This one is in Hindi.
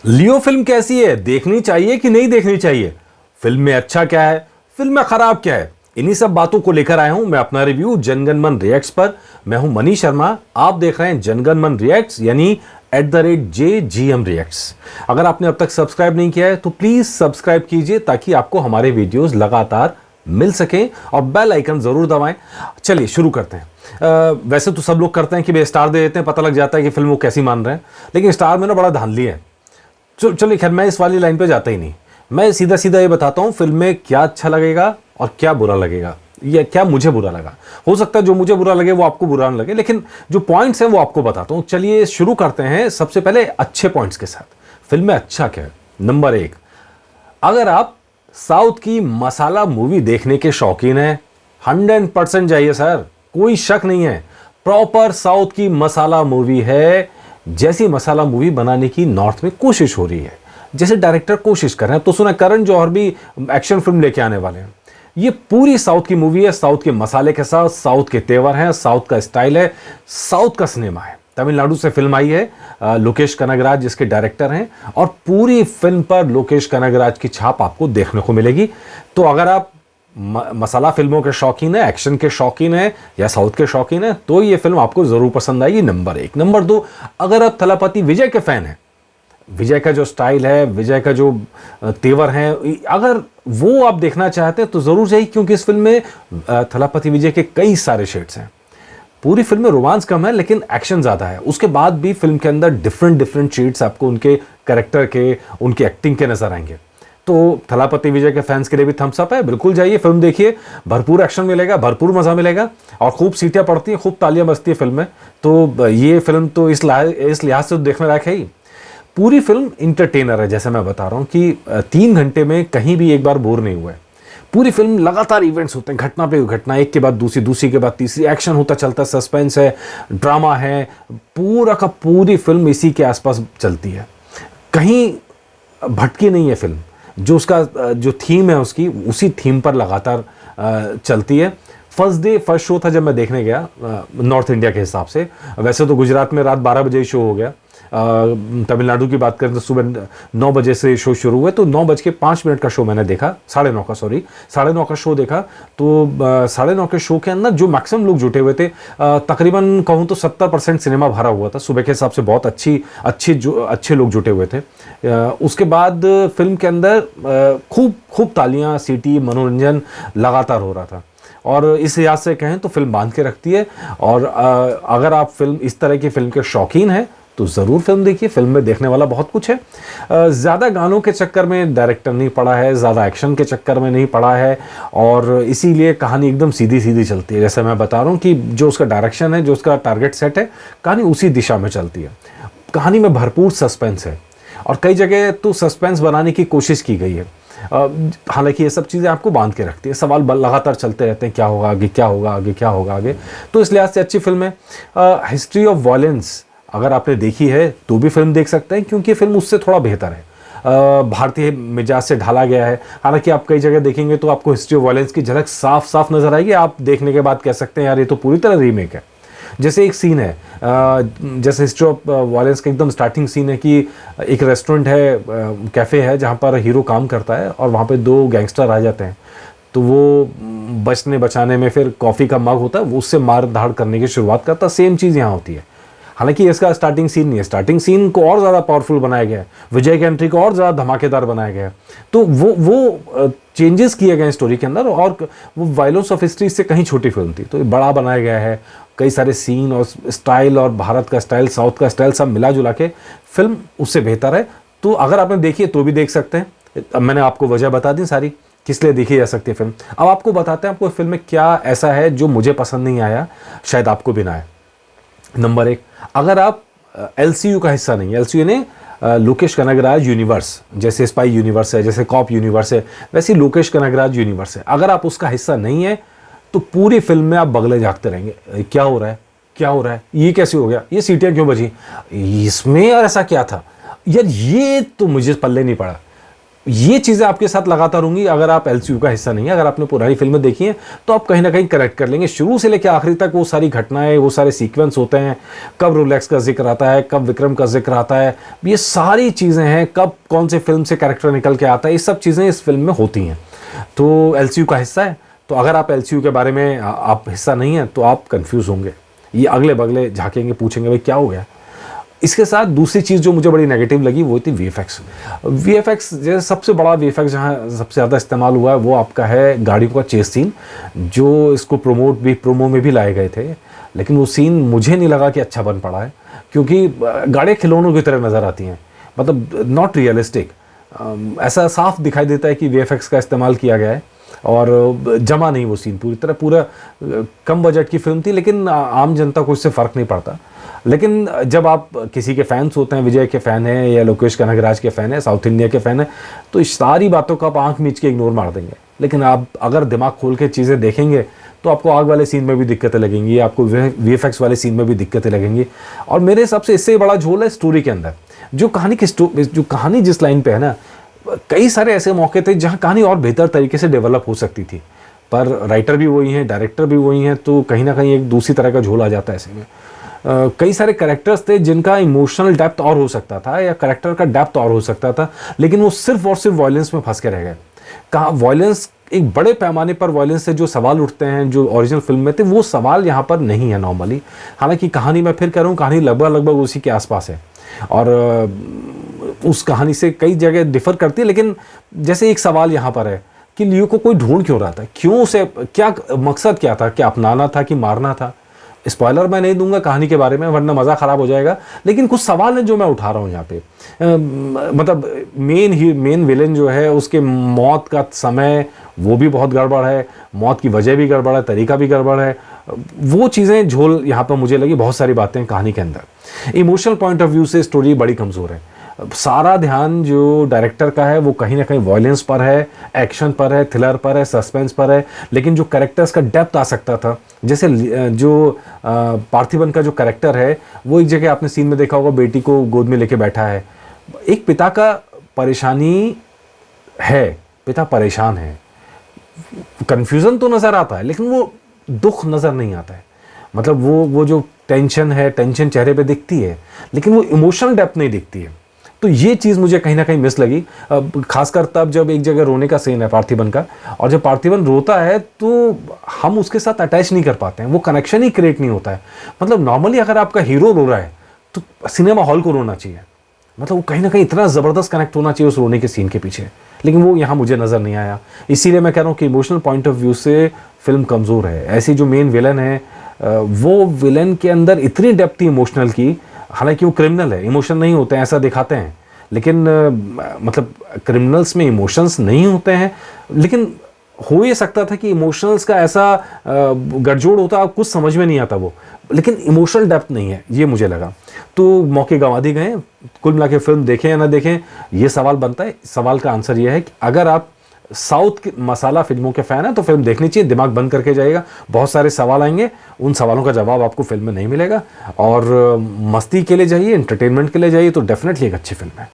लियो फिल्म कैसी है, देखनी चाहिए कि नहीं देखनी चाहिए? फिल्म में अच्छा क्या है, फिल्म में खराब क्या है? इन्हीं सब बातों को लेकर आया हूं मैं अपना रिव्यू जनगण मन रिएक्ट्स पर। मैं हूं मनीष शर्मा, आप देख रहे हैं जनगण मन रिएक्ट्स यानी @JGM रिएक्ट्स। अगर आपने अब तक सब्सक्राइब नहीं किया है तो प्लीज सब्सक्राइब कीजिए ताकि आपको हमारे वीडियोस लगातार मिल सकें और बेल आइकन जरूर दबाएं। चलिए शुरू करते हैं। वैसे तो सब लोग करते हैं कि वे स्टार दे देते हैं, पता लग जाता है कि फिल्म वो कैसी मान रहे हैं, लेकिन स्टार में ना बड़ा धांधली है। चलिए खैर, मैं इस वाली लाइन पे जाता ही नहीं। मैं सीधा सीधा ये बताता हूँ फिल्म में क्या अच्छा लगेगा और क्या बुरा लगेगा, या क्या मुझे बुरा लगा। हो सकता है जो मुझे बुरा लगे वो आपको बुरा न लगे, लेकिन जो पॉइंट्स हैं वो आपको बताता हूँ। चलिए शुरू करते हैं सबसे पहले अच्छे पॉइंट्स के साथ। फिल्म में अच्छा क्या है? नंबर 1, अगर आप साउथ की मसाला मूवी देखने के शौकीन हैं, 100% जाइए सर, कोई शक नहीं है। प्रॉपर साउथ की मसाला मूवी है, जैसी मसाला मूवी बनाने की नॉर्थ में कोशिश हो रही है, जैसे डायरेक्टर कोशिश कर रहे हैं। तो सुना करण जौहर भी एक्शन फिल्म लेके आने वाले हैं। ये पूरी साउथ की मूवी है, साउथ के मसाले के साथ, साउथ के तेवर हैं, साउथ का स्टाइल है, साउथ का सिनेमा है। तमिलनाडु से फिल्म आई है, लोकेश कनगराज जिसके डायरेक्टर हैं, और पूरी फिल्म पर लोकेश कनगराज की छाप आपको देखने को मिलेगी। तो अगर आप मसाला फिल्मों के शौकीन है, एक्शन के शौकीन है या साउथ के शौकीन है, तो ये फिल्म आपको जरूर पसंद आएगी। नंबर 1। नंबर 2, अगर आप थलापति विजय के फैन हैं, विजय का जो स्टाइल है, विजय का जो तेवर है, अगर वो आप देखना चाहते हैं तो जरूर जाइए, क्योंकि इस फिल्म में थलापति विजय के कई सारे शेड्स हैं। पूरी फिल्म में रोमांस कम है लेकिन एक्शन ज्यादा है। उसके बाद भी फिल्म के अंदर डिफरेंट शेड्स आपको उनके कैरेक्टर के, उनकी एक्टिंग के नजर आएंगे। तो थलापति विजय के फैंस के लिए भी थम्स अप है, बिल्कुल जाइए, फिल्म देखिए। भरपूर एक्शन मिलेगा, भरपूर मजा मिलेगा, और खूब सीटियां पड़ती हैं, खूब तालियां बजती है फिल्म में। तो ये फिल्म तो इस लिहाज से तो देखने लायक है ही। पूरी फिल्म इंटरटेनर है, जैसे मैं बता रहा हूँ कि 3 घंटे में कहीं भी एक बार बोर नहीं हुआ है। पूरी फिल्म लगातार इवेंट्स होते हैं, घटना पे घटना, एक के बाद दूसरी, दूसरी के बाद तीसरी, एक्शन होता चलता है, सस्पेंस है, ड्रामा है, पूरा का पूरी फिल्म इसी के आसपास चलती है। कहीं भटकी नहीं है फिल्म, जो उसका जो थीम है उसकी, उसी थीम पर लगातार चलती है। फर्स्ट शो था जब मैं देखने गया नॉर्थ इंडिया के हिसाब से। वैसे तो गुजरात में रात 12 बजे ही शो हो गया, तमिलनाडु की बात करें तो सुबह 9 बजे से शो शुरू हुए, तो 9:05 का शो मैंने देखा, 9:30 का शो देखा। तो 9:30 के शो के अंदर जो मैक्सिमम लोग जुटे हुए थे, तकरीबन कहूँ तो 70% सिनेमा भरा हुआ था। सुबह के हिसाब से बहुत अच्छे लोग जुटे हुए थे। उसके बाद फिल्म के अंदर खूब तालियां, सीटी, मनोरंजन लगातार हो रहा था। और इस लिहाज से कहें तो फिल्म बांध के रखती है। और अगर आप इस तरह की फिल्म के शौकीन हैं तो ज़रूर फिल्म देखिए। फिल्म में देखने वाला बहुत कुछ है। ज़्यादा गानों के चक्कर में डायरेक्टर नहीं पड़ा है, ज़्यादा एक्शन के चक्कर में नहीं पड़ा है, और इसीलिए कहानी एकदम सीधी सीधी चलती है। जैसे मैं बता रहा हूँ कि जो उसका डायरेक्शन है, जो उसका टारगेट सेट है, कहानी उसी दिशा में चलती है। कहानी में भरपूर सस्पेंस है, और कई जगह तो सस्पेंस बनाने की कोशिश की गई है। हालांकि ये सब चीज़ें आपको बांध के रखती है, सवाल लगातार चलते रहते हैं, क्या होगा आगे, क्या होगा आगे, क्या होगा आगे। तो इस लिहाज से अच्छी फिल्म है। हिस्ट्री ऑफ वायलेंस अगर आपने देखी है तो भी फिल्म देख सकते हैं, क्योंकि फिल्म उससे थोड़ा बेहतर है। भारतीय मिजाज से ढाला गया है। हालांकि आप कई जगह देखेंगे तो आपको हिस्ट्री ऑफ वायलेंस की झलक साफ साफ नजर आएगी। आप देखने के बाद कह सकते हैं यार ये तो पूरी तरह रीमेक है। जैसे एक सीन है, जैसे हिस्ट्री ऑफ वायलेंस का एकदम स्टार्टिंग सीन है कि एक रेस्टोरेंट है, कैफ़े है, जहाँ पर हीरो काम करता है, और वहाँ पे 2 गैंगस्टर आ जाते हैं। तो वो बचने बचाने में फिर कॉफ़ी का मग होता है, वो उससे मार धाड़ करने की शुरुआत करता है। सेम चीज़ यहाँ होती है। हालांकि इसका स्टार्टिंग सीन नहीं है, स्टार्टिंग सीन को और ज़्यादा पावरफुल बनाया गया है, विजय की एंट्री को और ज़्यादा धमाकेदार बनाया गया है। तो वो चेंजेस किए गए स्टोरी के अंदर, और वो वायलेंस ऑफ हिस्ट्री से कहीं छोटी फिल्म थी, तो ये बड़ा बनाया गया है। कई सारे सीन और स्टाइल, और भारत का स्टाइल, साउथ का स्टाइल, सब मिला जुला के फिल्म उससे बेहतर है। तो अगर आपने देखी है तो भी देख सकते हैं। अब मैंने आपको वजह बता दी सारी किस लिए देखी जा सकती है फिल्म। अब आपको बताते हैं आपको फिल्म में क्या ऐसा है जो मुझे पसंद नहीं आया, शायद आपको भी ना आए। नंबर 1, अगर आप LCU का हिस्सा नहीं है, LCU ने लोकेश कनगराज यूनिवर्स, जैसे स्पाई यूनिवर्स है, जैसे कॉप यूनिवर्स है, वैसे लोकेश कनगराज यूनिवर्स है, अगर आप उसका हिस्सा नहीं है तो पूरी फिल्म में आप बगले झाँकते रहेंगे, क्या हो रहा है, क्या हो रहा है, ये कैसे हो गया, ये सीटियाँ क्यों बजी, इसमें यार ऐसा क्या था, यार ये तो मुझे पल्ले नहीं पड़ा। ये चीज़ें आपके साथ लगातार होंगी अगर आप एलसीयू का हिस्सा नहीं है। अगर आपने पुरानी फिल्में देखी हैं तो आप कहीं ना कहीं करेक्ट कर लेंगे। शुरू से लेकर आखिरी तक वो सारी घटनाएं, वो सारे सीक्वेंस होते हैं, कब रोलेक्स का जिक्र आता है, कब विक्रम का जिक्र आता है, ये सारी चीज़ें हैं, कब कौन से फिल्म से कैरेक्टर निकल के आता है, ये सब चीज़ें इस फिल्म में होती हैं। तो एलसीयू का हिस्सा है, तो अगर आप एलसीयू के बारे में आप हिस्सा नहीं है तो आप कंफ्यूज होंगे, ये अगले बगले झाँकेंगे, पूछेंगे भाई क्या हो गया। इसके साथ दूसरी चीज़ जो मुझे बड़ी नेगेटिव लगी वो थी वीएफएक्स। वीएफएक्स जैसे सबसे बड़ा वीएफएक्स जहाँ सबसे ज़्यादा इस्तेमाल हुआ है वो आपका है गाड़ियों का चेस सीन, जो इसको प्रोमो में भी लाए गए थे, लेकिन वो सीन मुझे नहीं लगा कि अच्छा बन पड़ा है, क्योंकि गाड़ियाँ खिलौनों की तरह नज़र आती हैं, मतलब नॉट रियलिस्टिक। ऐसा साफ दिखाई देता है कि वीएफएक्स का इस्तेमाल किया गया है और जमा नहीं वो सीन पूरी तरह। पूरा कम बजट की फिल्म थी, लेकिन आम जनता को इससे फ़र्क नहीं पड़ता। लेकिन जब आप किसी के फैंस होते हैं, विजय के फ़ैन हैं या लोकेश कनगराज के फ़ैन हैं, साउथ इंडिया के फ़ैन हैं, तो इस सारी बातों को आप आंख मीच के इग्नोर मार देंगे। लेकिन आप अगर दिमाग खोल के चीज़ें देखेंगे तो आपको आग वाले सीन में भी दिक्कतें लगेंगी, आपको वीएफएक्स वाले सीन में भी दिक्कतें लगेंगी। और मेरे हिसाब से इससे बड़ा झोल है स्टोरी के अंदर। जो कहानी जिस लाइन पे है ना, कई सारे ऐसे मौके थे जहाँ कहानी और बेहतर तरीके से डेवलप हो सकती थी, पर राइटर भी वही हैं, डायरेक्टर भी वही हैं, तो कहीं ना कहीं एक दूसरी तरह का झोल आ जाता है ऐसे में। कई सारे कैरेक्टर्स थे जिनका इमोशनल डेप्थ और हो सकता था या कैरेक्टर का डेप्थ और हो सकता था, लेकिन वो सिर्फ और सिर्फ वॉयलेंस में फंस के रह गए। कहा वॉयलेंस, एक बड़े पैमाने पर वॉयलेंस से जो सवाल उठते हैं जो ओरिजिनल फिल्म में थे, वो सवाल यहाँ पर नहीं है नॉर्मली। हालांकि कहानी, मैं फिर कह रहा हूँ, कहानी लगभग उसी के आसपास है और उस कहानी से कई जगह डिफर करती है। लेकिन जैसे एक सवाल यहाँ पर है कि लियो को कोई ढूंढ क्यों रहा था, क्यों उसे, क्या मकसद क्या था, क्या अपनाना था कि मारना था। स्पॉइलर मैं नहीं दूंगा कहानी के बारे में, वरना मज़ा ख़राब हो जाएगा। लेकिन कुछ सवाल हैं जो मैं उठा रहा हूँ यहाँ पे। मतलब मेन विलेन जो है, उसके मौत का समय वो भी बहुत गड़बड़ है, मौत की वजह भी गड़बड़ है, तरीका भी गड़बड़ है। वो चीज़ें झोल यहाँ पर मुझे लगी। बहुत सारी बातें कहानी के अंदर इमोशनल पॉइंट ऑफ व्यू से स्टोरी बड़ी कमज़ोर है। सारा ध्यान जो डायरेक्टर का है वो कहीं ना कहीं वॉयलेंस पर है, एक्शन पर है, थ्रिलर पर है, सस्पेंस पर है। लेकिन जो कैरेक्टर्स का डेप्थ आ सकता था, जैसे जो पार्थिबन का जो कैरेक्टर है, वो एक जगह आपने सीन में देखा होगा, बेटी को गोद में लेके बैठा है। एक पिता का परेशानी है, पिता परेशान है, कन्फ्यूज़न तो नज़र आता है लेकिन वो दुख नज़र नहीं आता है। मतलब वो जो टेंशन चेहरे पे दिखती है, लेकिन वो इमोशनल डेप्थ नहीं दिखती है। तो ये चीज़ मुझे कहीं ना कहीं मिस लगी, खासकर तब जब एक जगह रोने का सीन है पार्थिबन का, और जब पार्थिबन रोता है तो हम उसके साथ अटैच नहीं कर पाते हैं, वो कनेक्शन ही क्रिएट नहीं होता है। मतलब नॉर्मली अगर आपका हीरो रो रहा है तो सिनेमा हॉल को रोना चाहिए, मतलब वो कहीं ना कहीं इतना ज़बरदस्त कनेक्ट होना चाहिए उस रोने के सीन के पीछे, लेकिन वो यहाँ मुझे नज़र नहीं आया। इसीलिए मैं कह रहा हूँ कि इमोशनल पॉइंट ऑफ व्यू से फिल्म कमज़ोर है। ऐसी जो मेन विलन है, वो विलन के अंदर इतनी डेप्थ थी इमोशनल की, हालांकि वो क्रिमिनल है, इमोशन नहीं होते हैं ऐसा दिखाते हैं, लेकिन मतलब क्रिमिनल्स में इमोशंस नहीं होते हैं। लेकिन हो ये सकता था कि इमोशंस का ऐसा गठजोड़ होता, कुछ समझ में नहीं आता वो, लेकिन इमोशनल डेप्थ नहीं है, ये मुझे लगा। तो मौके गंवा दिए गए। कुल मिला के फिल्म देखें या ना देखें, ये सवाल बनता है। सवाल का आंसर ये है कि अगर आप साउथ की मसाला फिल्मों के फ़ैन हैं तो फिल्म देखनी चाहिए, दिमाग बंद करके जाइएगा। बहुत सारे सवाल आएंगे, उन सवालों का जवाब आपको फिल्म में नहीं मिलेगा। और मस्ती के लिए जाइए, एंटरटेनमेंट के लिए जाइए तो डेफिनेटली एक अच्छी फिल्म है।